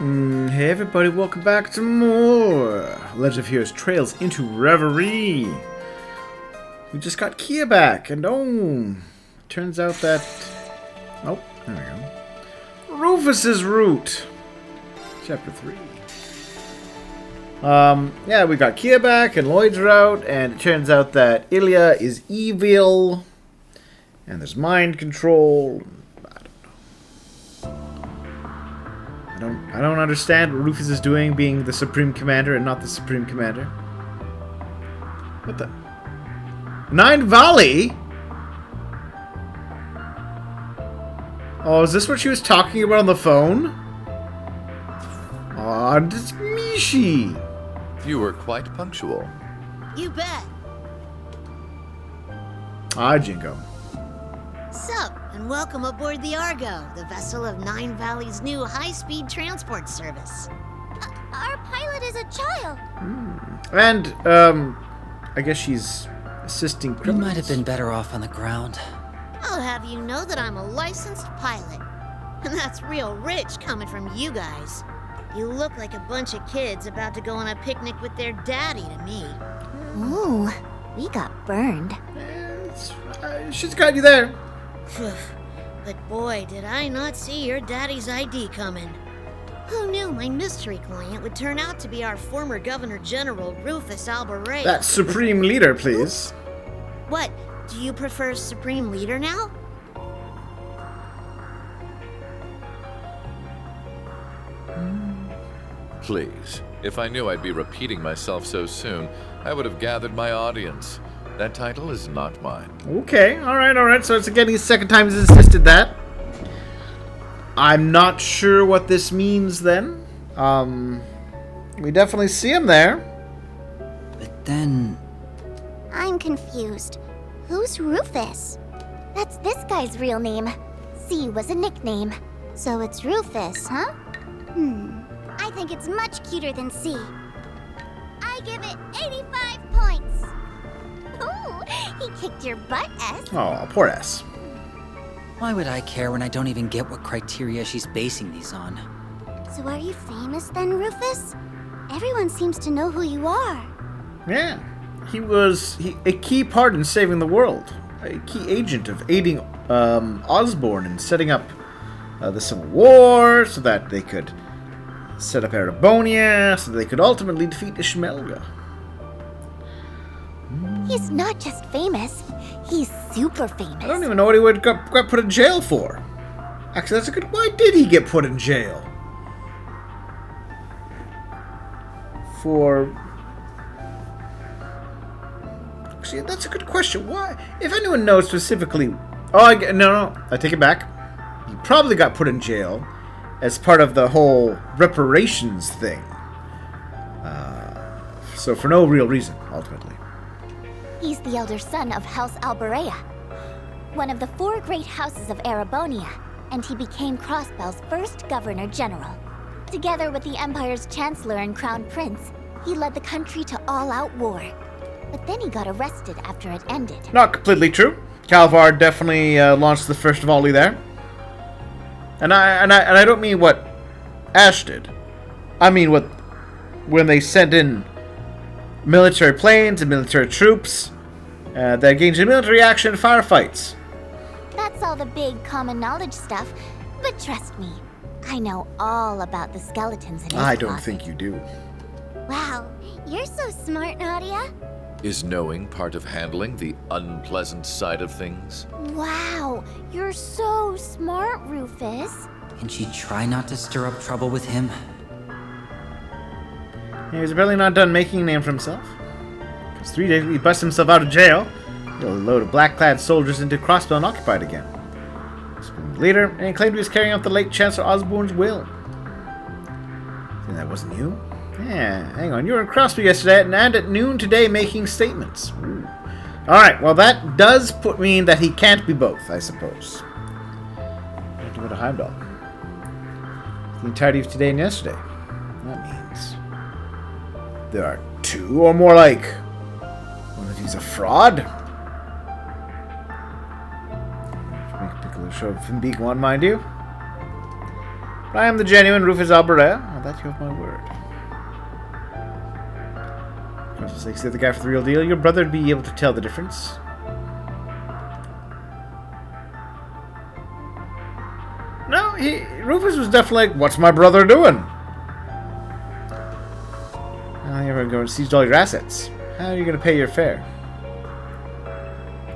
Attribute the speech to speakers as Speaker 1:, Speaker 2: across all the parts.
Speaker 1: Hey everybody, welcome back to more Legend of Heroes Trails into Reverie. We just got Kia back, and turns out that... Oh, there we go. Rufus's route. Chapter 3. Yeah, we got Kia back and Lloyd's route, and it turns out that Ilya is evil, and there's mind control. I don't understand what Rufus is doing being the Supreme Commander and not the Supreme Commander. What the? Nine Valley? Oh, is this what she was talking about on the phone? Aw, it's Mishi.
Speaker 2: You were quite punctual.
Speaker 3: You bet.
Speaker 1: Ah, Jingo.
Speaker 3: Sup, and welcome aboard the Argo, the vessel of Nine Valley's new high-speed transport service. Our pilot is a child.
Speaker 1: And, I guess she's assisting
Speaker 4: You
Speaker 1: criminals.
Speaker 4: might have been better off on the ground.
Speaker 3: I'll have you know that I'm a licensed pilot. And that's real rich coming from you guys. You look like a bunch of kids about to go on a picnic with their daddy to me.
Speaker 5: Ooh, we got burned.
Speaker 1: She's got you there.
Speaker 3: But boy, did I not see your daddy's ID coming. Who knew my mystery client would turn out to be our former Governor General, Rufus Albaret?
Speaker 1: That Supreme Leader, please.
Speaker 3: What, do you prefer Supreme Leader now?
Speaker 2: Please, if I knew I'd be repeating myself so soon, I would have gathered my audience. That title is not mine.
Speaker 1: Okay, alright. So it's again his second time he's insisted that. I'm not sure what this means then. We definitely see him there.
Speaker 4: But then...
Speaker 5: I'm confused. Who's Rufus? That's this guy's real name. C was a nickname. So it's Rufus, huh? I think it's much cuter than C. I give it 85 points. Ooh, he kicked your butt, S.
Speaker 1: Oh, poor S.
Speaker 4: Why would I care when I don't even get what criteria she's basing these on?
Speaker 5: So are you famous then, Rufus? Everyone seems to know who you are.
Speaker 1: Yeah. He was a key part in saving the world. A key agent of aiding Osborne in setting up the Civil War so that they could set up Erebonia, so they could ultimately defeat Ishmelga.
Speaker 5: He's not just famous, he's super famous.
Speaker 1: I don't even know what he would got put in jail for. Actually, that's a good... Why did he get put in jail? For... Actually, that's a good question. Why? If anyone knows specifically... Oh, no, I take it back. He probably got put in jail as part of the whole reparations thing. So for no real reason, ultimately.
Speaker 5: He's the elder son of House Albarea, one of the 4 great houses of Erebonia, and he became Crossbell's first Governor General. Together with the Empire's Chancellor and Crown Prince, he led the country to all-out war. But then he got arrested after it ended.
Speaker 1: Not completely true. Calvar definitely launched the first volley there. And I don't mean what Ash did. I mean what when they sent in military planes and military troops that engaged in military action and firefights.
Speaker 5: That's all the big common knowledge stuff, but trust me, I know all about the skeletons in his
Speaker 1: I don't
Speaker 5: closet.
Speaker 1: think you do.
Speaker 5: Wow, you're so smart, Nadia.
Speaker 2: Is knowing part of handling the unpleasant side of things?
Speaker 5: Wow, you're so smart, Rufus.
Speaker 4: Can she try not to stir up trouble with him?
Speaker 1: He's apparently not done making a name for himself. Because 3 days he busts himself out of jail. He'll load of black-clad soldiers into Crossbell and occupied again. He's been the leader, and he claimed he was carrying out the late Chancellor Osborne's will. Think that wasn't you? Yeah, hang on. You were in Crossbell yesterday and at noon today making statements. Ooh. Alright, well that does mean that he can't be both, I suppose. I have to go to Heimdall. The entirety of today and yesterday. That means there are 2, or more like one of these a fraud. Make a piccolo show of him being one, mind you. But I am the genuine Rufus Albaret. On that you have my word. For the sake of the guy for the real deal, your brother would be able to tell the difference. No, Rufus was definitely like, what's my brother doing? Well, you're going to seize all your assets. How are you going to pay your fare?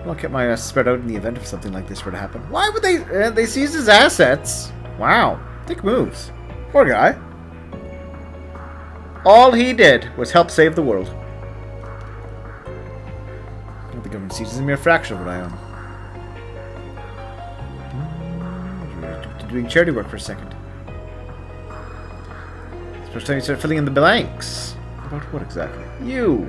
Speaker 1: I'll keep my ass spread out in the event of something like this were to happen. Why would they seize his assets? Wow. Thick moves. Poor guy. All he did was help save the world. The government seizes a mere fraction of what I own. Doing charity work for a second. It's first time you start filling in the blanks. About what exactly? You.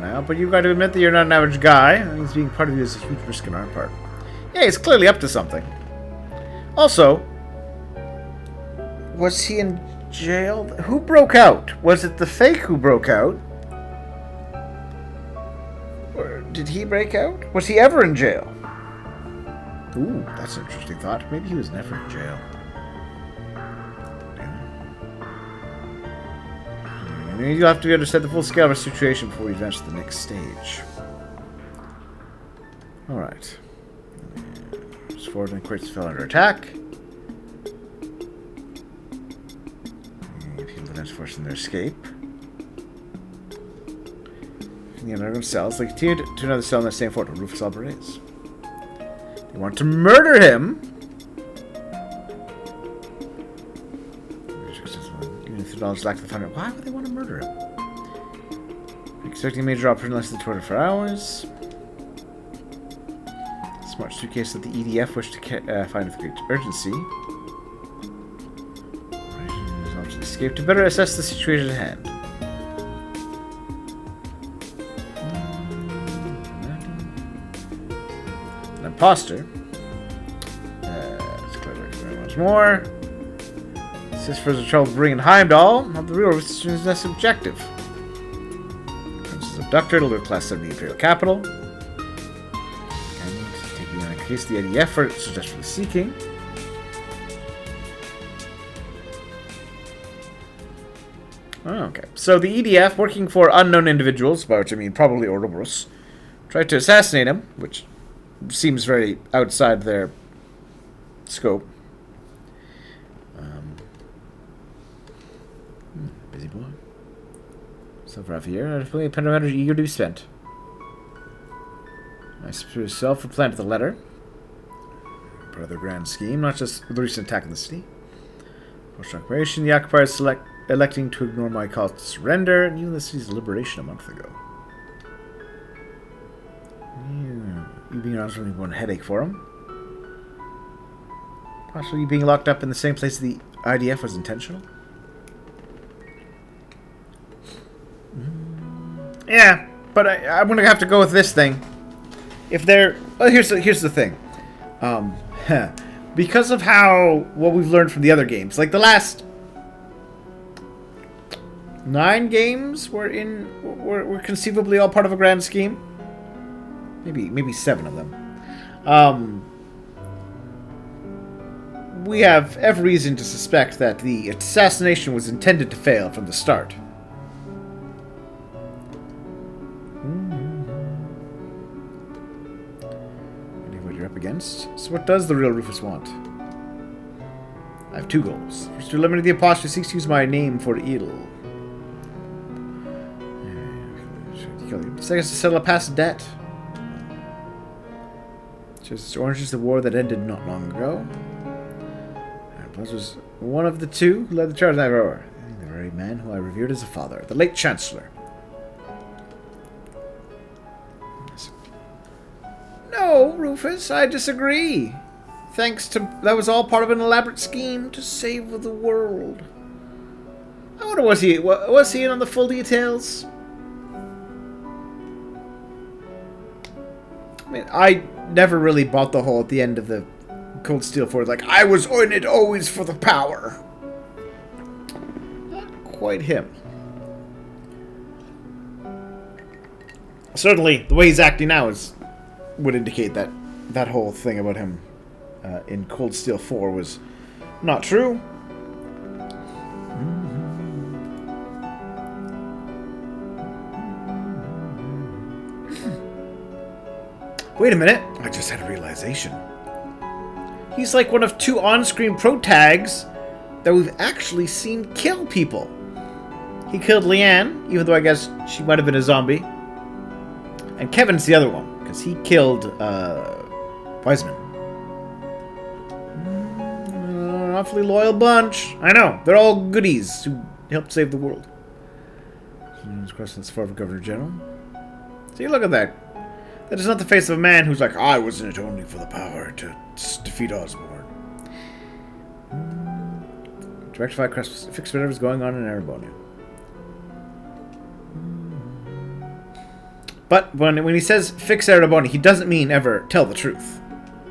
Speaker 1: Now, but you've got to admit that you're not an average guy. That means being part of you is a huge risk on our part. Yeah, he's clearly up to something. Also, was he in jail? Who broke out? Was it the fake who broke out? Or did he break out? Was he ever in jail? Ooh, that's an interesting thought. Maybe he was never in jail. You'll have to understand the full scale of our situation before we advance to the next stage. Alright. Forward and crates fell under attack. People then forcing their escape. In the underground cells, they continued to another cell in the same fort where Rufus Albert is. They want to murder him. Even if the knowledge lack the founder, why would they want to murder him? Expecting a major operation less than 24 hours. Smart suitcase that the EDF wished to find with great urgency. Resolved to escape to better assess the situation at hand. An imposter. Let's clear very much more. Sisters of trouble bringing Heimdall. Not the real is less objective. Princess abductor to live class 7 of the Imperial capital. Case the EDF for desperately seeking. Oh, okay. So the EDF, working for unknown individuals, by which I mean probably Ouroboros, tried to assassinate him, which seems very outside their scope. Busy boy. So for half a year, I've plenty of energy eager to be spent. I suppose self replanted the letter. Part of their grand scheme, not just the recent attack on the city. Post-occupation, the occupiers electing to ignore my call to surrender, and even the city's liberation a month ago. You being around is only one headache for them. Possibly you being locked up in the same place as the IDF was intentional. Yeah, but I'm gonna have to go with this thing. If they're... Well, here's the thing. Because of what we've learned from the other games, like the last 9 games were conceivably all part of a grand scheme. Maybe 7 of them. We have every reason to suspect that the assassination was intended to fail from the start. Against. So what does the real Rufus want? I have 2 goals. First, to eliminate the imposter who seeks to use my name for ill. Second, is to settle a past debt. Just Orange is the war that ended not long ago. And Plus was one of the 2 who led the charge that hour. The very man who I revered as a father, the late Chancellor. No, Rufus, I disagree. That was all part of an elaborate scheme to save the world. I wonder, was he in on the full details? I mean, I never really bought the whole at the end of the Cold Steel 4, like, I was in it always for the power. Not quite him. Certainly, the way he's acting now would indicate that whole thing about him in Cold Steel 4 was Not true. Wait a minute. I just had a realization. He's like one of 2 on-screen pro-tags that we've actually seen kill people. He killed Leanne, even though I guess she might have been a zombie. And Kevin's the other one, because he killed Wiseman. An awfully loyal bunch. I know. They're all goodies who helped save the world. That's far from Governor General. See, look at that. That is not the face of a man who's like, I was in it only for the power to defeat Osborn. To rectify crisis, fix whatever's going on in Erebona. But when he says fix Erebona, he doesn't mean ever tell the truth.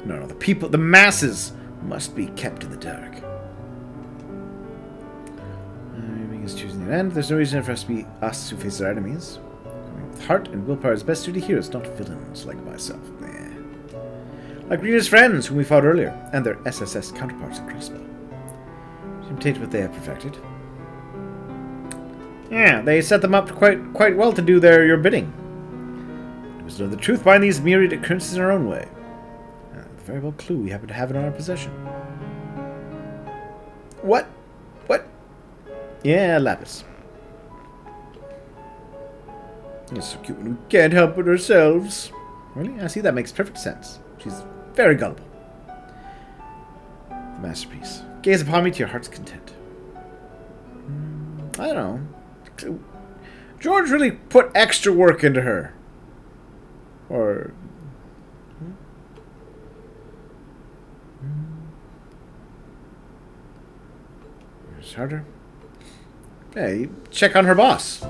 Speaker 1: No, the people, the masses must be kept in the dark. Everything is choosing the end. There's no reason for us to be us who face our enemies. With heart and willpower is best suited heroes, not villains like myself. Like Rena's friends, whom we fought earlier, and their SSS counterparts in Crossbow. Imitate what they have perfected. Yeah, they set them up quite well to do your bidding. It was to know the truth behind these myriad occurrences in our own way. A variable clue we happen to have in our possession. What? What? Yeah, Lapis. It's so cute when we can't help it ourselves. Really? I see, that makes perfect sense. She's very gullible. The masterpiece. Gaze upon me to your heart's content. I don't know. George really put extra work into her. Or... It's harder. Hey, check on her boss.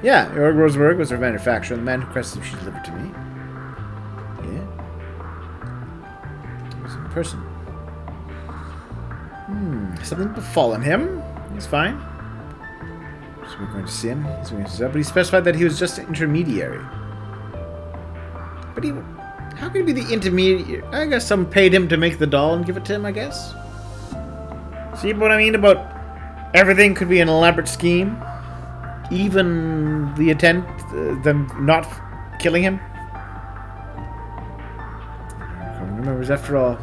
Speaker 1: Yeah, Jorg Rosenberg was her manufacturer, and the man who requested she delivered to me. Yeah. He was in person. Something befallen him. He's fine. So we're going to see him. But he specified that he was just an intermediary. But how can he be the intermediary? I guess someone paid him to make the doll and give it to him, I guess. See what I mean about everything could be an elaborate scheme? Even the attempt, them not killing him? I can't remember, after all.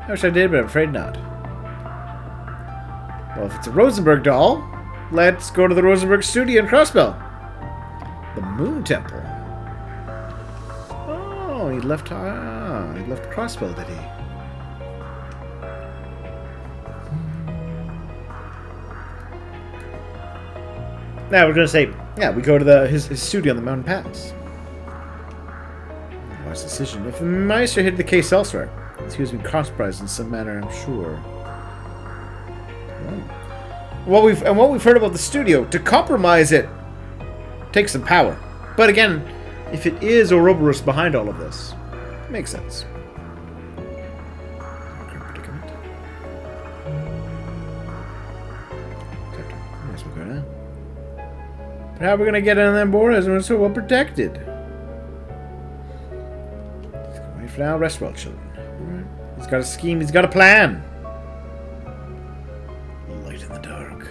Speaker 1: I wish I did, but I'm afraid not. Well, if it's a Rosenberg doll, let's go to the Rosenberg studio in Crossbell. The Moon Temple. Oh, he left Crossbell, did he? Now we're going to say, yeah, we go to his studio on the Mountain Pass. Wise decision. If the Meister hid the case elsewhere, he was being compromised in some manner, I'm sure. What we've heard about the studio, to compromise it takes some power. But again, if it is Ouroboros behind all of this, it makes sense. Predicament. Yes, we'll go now. But how are we gonna get in them borders when we're so well protected? Wait for now, rest well, children. Alright. He's got a scheme, he's got a plan. Light in the dark.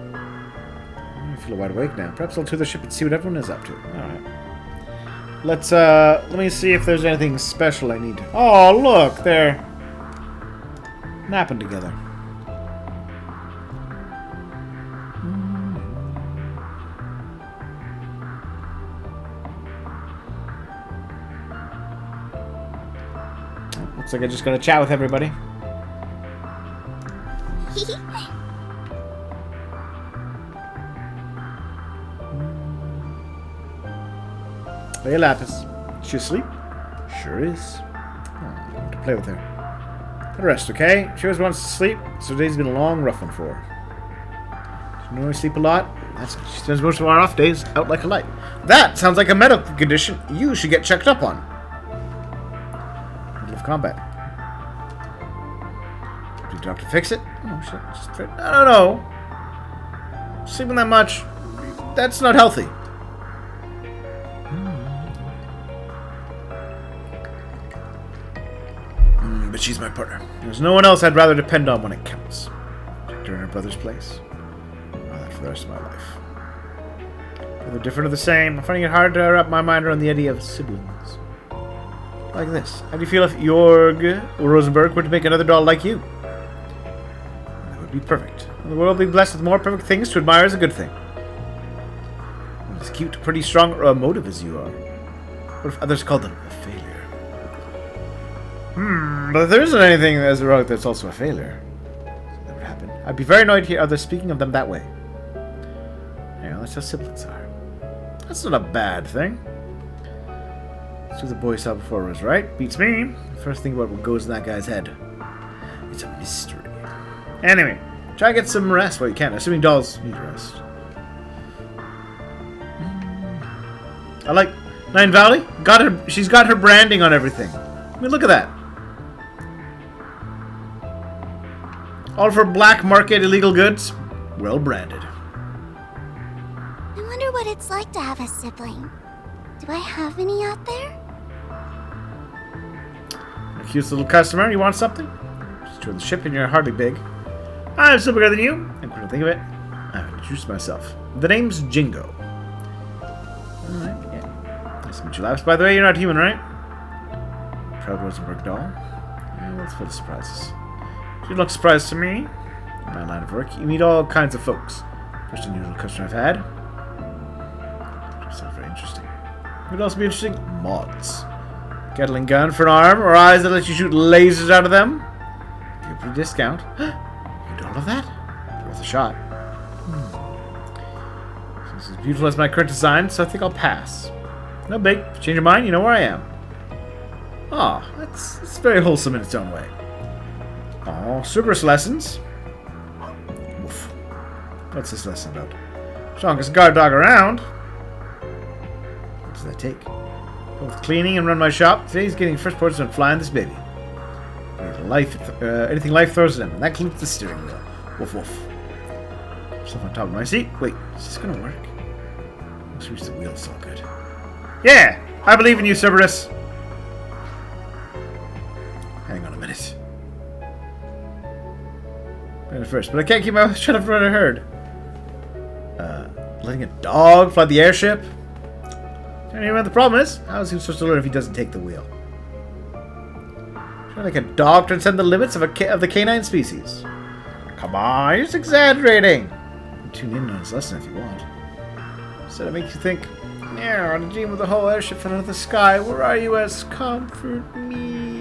Speaker 1: I feel wide awake now. Perhaps I'll tour the ship and see what everyone is up to. Alright. Let me see if there's anything special I need. Oh, look, they're napping together. Looks like I just gotta chat with everybody. Hey, Lapis. She asleep? Sure is. Oh, I want to play with her. Let her rest, okay? She always wants to sleep, so today's been a long, rough one for her. She normally sleep a lot. That's it. She spends most of our off days out like a light. That sounds like a medical condition you should get checked up on. Combat. Did the doctor fix it? Oh shit. Just no. Sleeping that much, that's not healthy. But she's my partner. There's no one else I'd rather depend on when it counts. Take her in her brother's place. I'll that for the rest of my life. Whether different or the same, I'm finding it hard to wrap my mind around the idea of siblings. Like this. How do you feel if Jorg Rosenberg were to make another doll like you? That would be perfect. The world being blessed with more perfect things to admire is a good thing. Not as cute, pretty strong, or emotive as you are. What if others called them a failure? But there isn't anything as wrong that's also a failure. That would happen. I'd be very annoyed to hear others speaking of them that way. Yeah, that's how siblings are. That's not a bad thing. That's what the boy saw before was right. Beats me. First thing about what goes in that guy's head. It's a mystery. Anyway, try to get some rest while you can. Assuming dolls need rest. I like Nine Valley. Got her. She's got her branding on everything. I mean, look at that. All for black market illegal goods. Well branded.
Speaker 5: I wonder what it's like to have a sibling. Do I have any out there?
Speaker 1: A cute little customer. You want something? Just join the ship and you're hardly big. I'm still bigger than you. And come to think of it, I've introduced myself. The name's Jingo. Alright, yeah. Nice to meet you, Labs. By the way, you're not human, right? Proud Rosenberg doll. Yeah, well, it's full of surprises. You look surprised to me. In my line of work, you meet all kinds of folks. First unusual customer I've had. Sounds very interesting. Would also be interesting? Mods. Gatling gun for an arm, or eyes that let you shoot lasers out of them. Give a pretty discount. You do all of that? Worth a shot. So this is as beautiful as my current design, so I think I'll pass. No big. If you change your mind, you know where I am. Ah, that's very wholesome in its own way. Oh, Cerberus lessons. Oof. What's this lesson about? Strongest guard dog around. What does that take? Both cleaning and run my shop. Today's getting first portions on flying this baby. Anything life throws at him, and that includes the steering wheel. Woof woof. Stuff on top of my seat. Wait, is this gonna work? Let's reach the wheel. It's all good. Yeah, I believe in you, Cerberus. Hang on a minute. First, but I can't keep my mouth shut up what I heard. Letting a dog fly the airship? Anyway, the problem is, how is he supposed to learn if he doesn't take the wheel? Trying like a dog transcend the limits of the canine species. Come on, you're just exaggerating. Tune in on his lesson if you want. So that makes you think, yeah, on a dream with the whole airship fell out of the sky. Where are you as comfort me?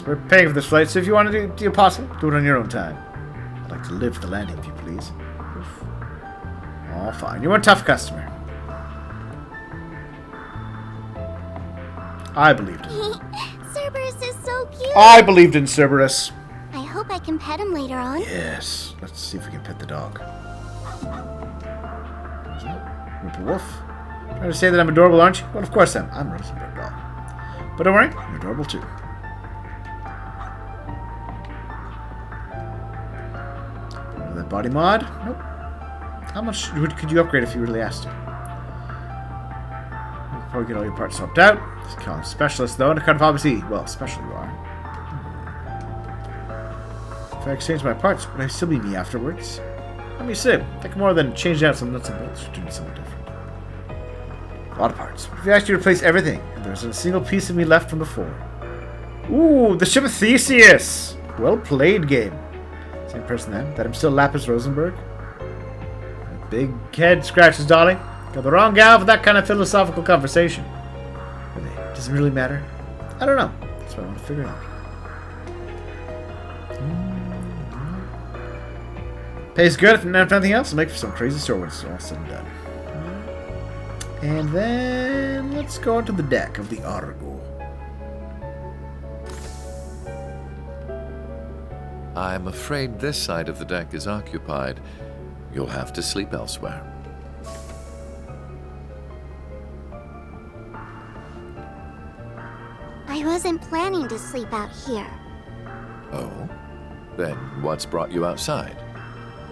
Speaker 1: We're paying for this flight, so if you want to do it possible, do it on your own time. I'd like to live the landing, if you please. Oof. Oh, fine. You're a tough customer. I believed in him.
Speaker 5: Cerberus is so cute.
Speaker 1: I believed in Cerberus.
Speaker 5: I hope I can pet him later on.
Speaker 1: Yes. Let's see if we can pet the dog. Is that Ripper Wolf? Trying to say that I'm adorable, aren't you? Well, of course I am. I'm a Rosenberg doll. But don't worry, you're adorable too. That body mod? Nope. How much could you upgrade if you really asked to? You'll probably get all your parts swapped out. Just call him specialist though, and I kind of obviously, well, special you are. If I exchange my parts, would I still be me afterwards? Let me see. Think more than changing out some nuts and bolts or doing something different. A lot of parts. What if you actually replace everything, and there's a single piece of me left from before? Ooh, the ship of Theseus! Well played, game. Same person then. That I'm still Lapis Rosenberg. That big head scratches, Dolly. Got the wrong gal for that kind of philosophical conversation. Really? Does it really matter? I don't know. That's what I want to figure out. Pays good if nothing else. I'll make for some crazy store when it's all said and done. And then let's go onto the deck of the Argo.
Speaker 2: I'm afraid this side of the deck is occupied. You'll have to sleep elsewhere.
Speaker 5: I wasn't planning to sleep out here.
Speaker 2: Oh? Then what's brought you outside?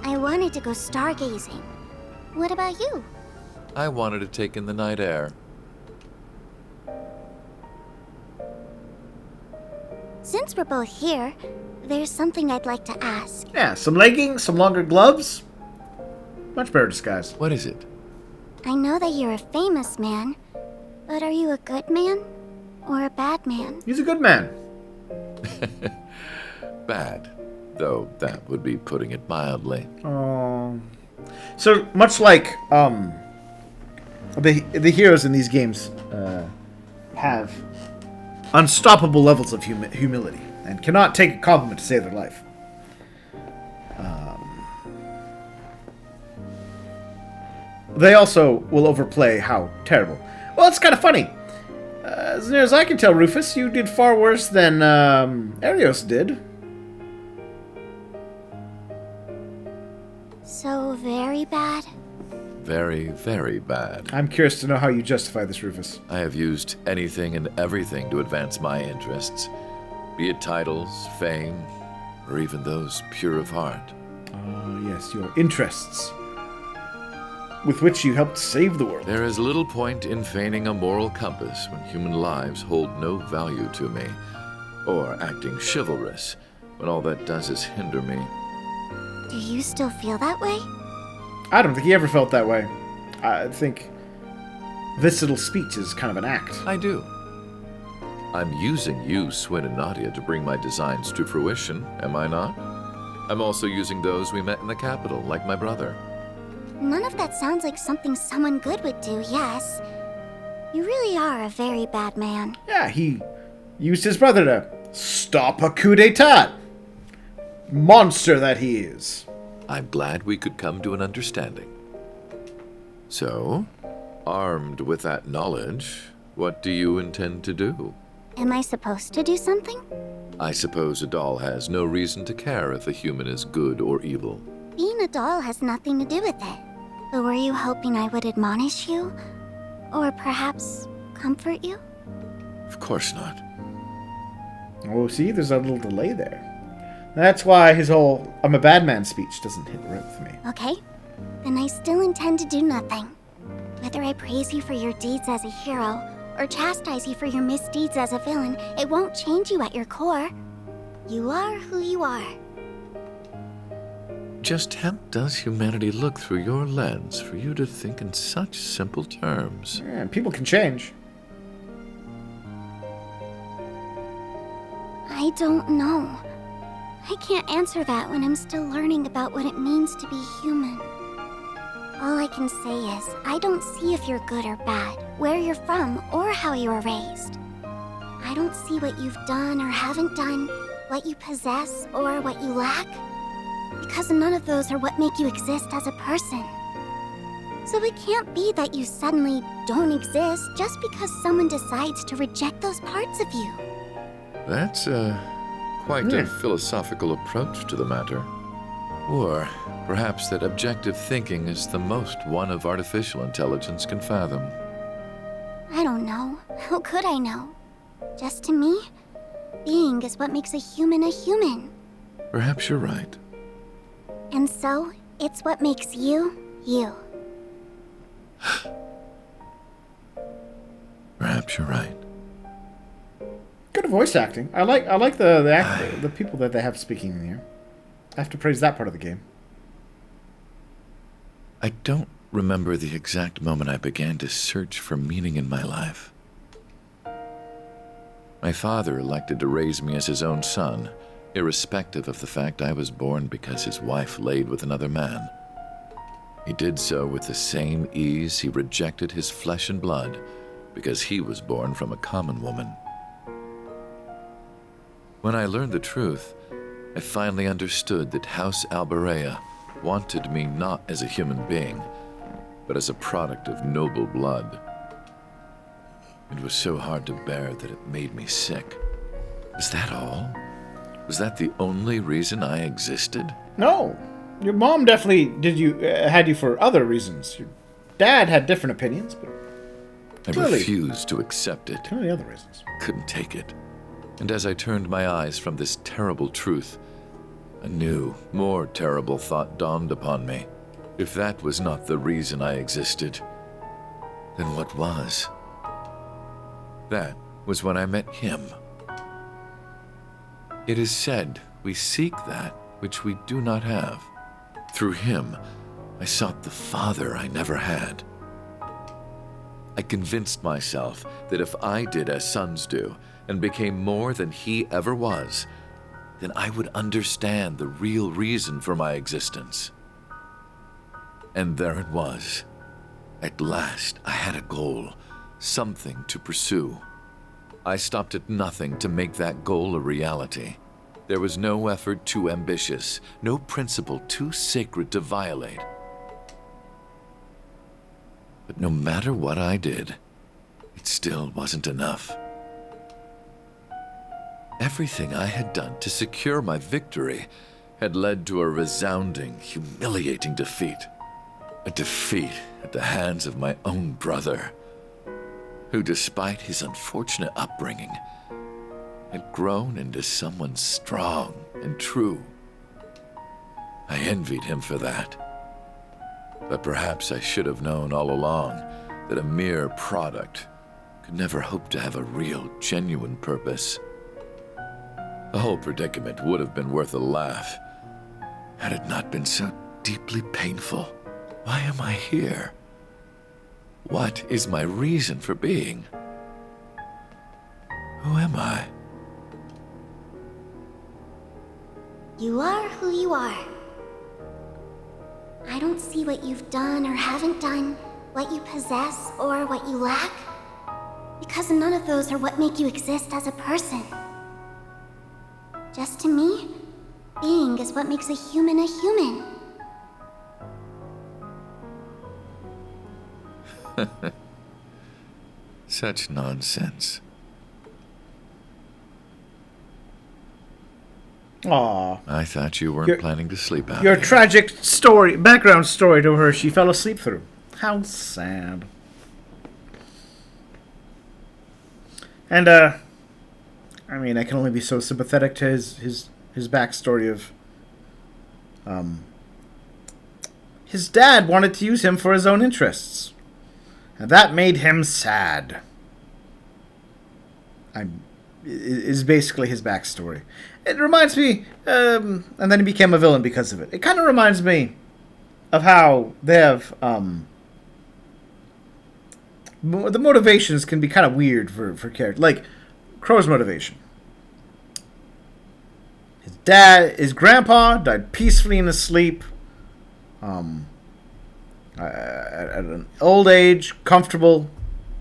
Speaker 5: I wanted to go stargazing. What about you?
Speaker 2: I wanted to take in the night air.
Speaker 5: Since we're both here, there's something I'd like to ask.
Speaker 1: Yeah, some leggings, some longer gloves. Much better disguise.
Speaker 2: What is it?
Speaker 5: I know that you're a famous man, but are you a good man or a bad man?
Speaker 1: He's a good man.
Speaker 2: Bad. Though that would be putting it mildly.
Speaker 1: Oh. So much like the heroes in these games have unstoppable levels of humility and cannot take a compliment to save their life. They also will overplay how terrible. Well, it's kind of funny. As near as I can tell, Rufus, you did far worse than Arios did.
Speaker 5: So very bad?
Speaker 2: Very, very bad.
Speaker 1: I'm curious to know how you justify this, Rufus.
Speaker 2: I have used anything and everything to advance my interests, be it titles, fame, or even those pure of heart.
Speaker 1: Oh, yes, your interests, with which you helped save the world.
Speaker 2: There is little point in feigning a moral compass when human lives hold no value to me, or acting chivalrous when all that does is hinder me.
Speaker 5: Do you still feel that way?
Speaker 1: I don't think he ever felt that way. I think this little speech is kind of an act.
Speaker 2: I do. I'm using you, Swin and Nadia, to bring my designs to fruition, am I not? I'm also using those we met in the capital, like my brother.
Speaker 5: None of that sounds like something someone good would do, yes. You really are a very bad man.
Speaker 1: Yeah, he used his brother to stop a coup d'etat. Monster that he is.
Speaker 2: I'm glad we could come to an understanding. So, armed with that knowledge, what do you intend to do?
Speaker 5: Am I supposed to do something?
Speaker 2: I suppose a doll has no reason to care if a human is good or evil.
Speaker 5: Being a doll has nothing to do with it. But were you hoping I would admonish you? Or perhaps comfort you?
Speaker 2: Of course not.
Speaker 1: Oh, see, there's a little delay there. That's why his whole "I'm a bad man" speech doesn't hit right with me.
Speaker 5: Okay. Then I still intend to do nothing. Whether I praise you for your deeds as a hero, or chastise you for your misdeeds as a villain, it won't change you at your core. You are who you are.
Speaker 2: Just how does humanity look through your lens for you to think in such simple terms?
Speaker 1: Yeah, people can change.
Speaker 5: I don't know. I can't answer that when I'm still learning about what it means to be human. All I can say is, I don't see if you're good or bad, where you're from, or how you were raised. I don't see what you've done or haven't done, what you possess or what you lack, because none of those are what make you exist as a person. So it can't be that you suddenly don't exist just because someone decides to reject those parts of you.
Speaker 2: That's quite a philosophical approach to the matter. Or perhaps that objective thinking is the most one of artificial intelligence can fathom.
Speaker 5: I don't know. How could I know? Just to me, being is what makes a human a human.
Speaker 2: Perhaps you're right.
Speaker 5: And so, it's what makes you, you.
Speaker 2: Perhaps you're right.
Speaker 1: Good voice acting. I like the people that they have speaking in here. I have to praise that part of the game.
Speaker 2: I don't remember the exact moment I began to search for meaning in my life. My father elected to raise me as his own son, irrespective of the fact I was born because his wife laid with another man. He did so with the same ease he rejected his flesh and blood because he was born from a common woman. When I learned the truth, I finally understood that House Alberea wanted me not as a human being, but as a product of noble blood. It was so hard to bear that it made me sick. Was that all? Was that the only reason I existed?
Speaker 1: No, your mom definitely had you for other reasons. Your dad had different opinions, but
Speaker 2: I
Speaker 1: clearly,
Speaker 2: refused to accept it.
Speaker 1: too many other reasons.
Speaker 2: Couldn't take it. And as I turned my eyes from this terrible truth, a new, more terrible thought dawned upon me. If that was not the reason I existed, then what was? That was when I met him. It is said we seek that which we do not have. Through him, I sought the father I never had. I convinced myself that if I did as sons do and became more than he ever was, then I would understand the real reason for my existence. And there it was. At last, I had a goal, something to pursue. I stopped at nothing to make that goal a reality. There was no effort too ambitious, no principle too sacred to violate. But no matter what I did, it still wasn't enough. Everything I had done to secure my victory had led to a resounding, humiliating defeat. A defeat at the hands of my own brother, who, despite his unfortunate upbringing, had grown into someone strong and true. I envied him for that. But perhaps I should have known all along that a mere product could never hope to have a real, genuine purpose. The whole predicament would have been worth a laugh had it not been so deeply painful. Why am I here? What is my reason for being? Who am I?
Speaker 5: You are who you are. I don't see what you've done or haven't done, what you possess or what you lack, because none of those are what make you exist as a person. Just to me, being is what makes a human a human.
Speaker 2: Such nonsense.
Speaker 1: Aw.
Speaker 2: I thought you weren't planning to sleep out
Speaker 1: Your
Speaker 2: here.
Speaker 1: tragic background story to her, she fell asleep through. How sad. And, I mean, I can only be so sympathetic to his backstory of, his dad wanted to use him for his own interests. And that made him sad. Is basically his backstory. It reminds me, and then he became a villain because of it. It kind of reminds me of how they have, the motivations can be kind of weird for characters. Like, Crow's motivation. His grandpa died peacefully in his sleep, at an old age, comfortable,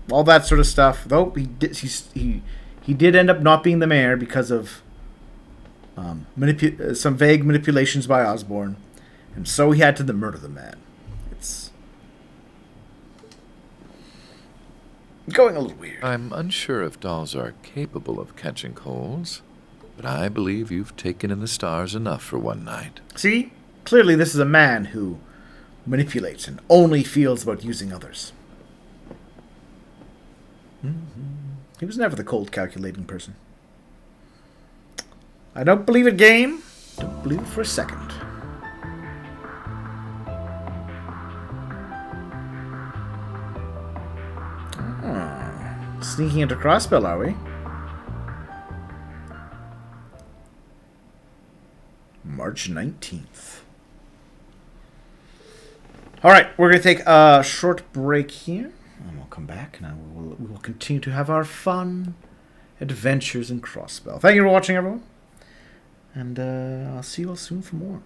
Speaker 1: all that sort of stuff. Though he did end up not being the mayor because of some vague manipulations by Osborn, and so he had to murder the man. It's going a little weird.
Speaker 2: I'm unsure if dolls are capable of catching colds, but I believe you've taken in the stars enough for one night.
Speaker 1: See? Clearly this is a man who manipulates and only feels about using others. He was never the cold, calculating person. I don't believe it, game. Don't believe it for a second. Sneaking into Crossbell, are we? March 19th. Alright, we're going to take a short break here. And we'll come back and we will continue to have our fun adventures in Crossbell. Thank you for watching, everyone. And I'll see you all soon for more.